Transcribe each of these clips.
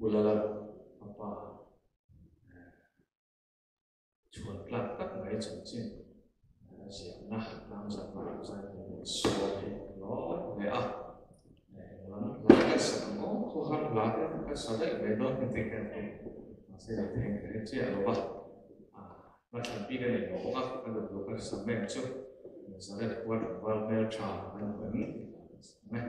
ulala apa chuan klap tak mai chun chin siam na lam sa ma sa so he no ne a lam la ka sa no ko han la ka sa le ne no te ka ma se le te ka chi a lo ba ma chan pi ne no ka ka lo ka sa me chu sa le wa wa me cha na ne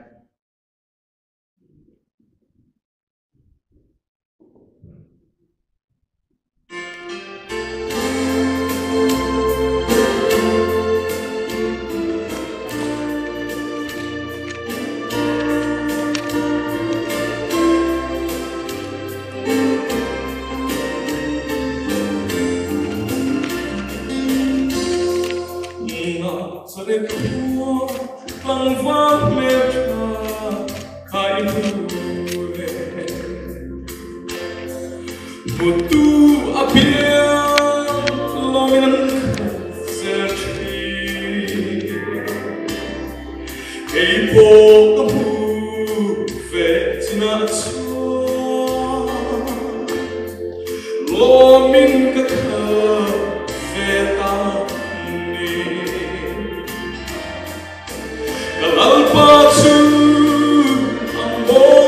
Alba tu amor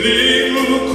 liu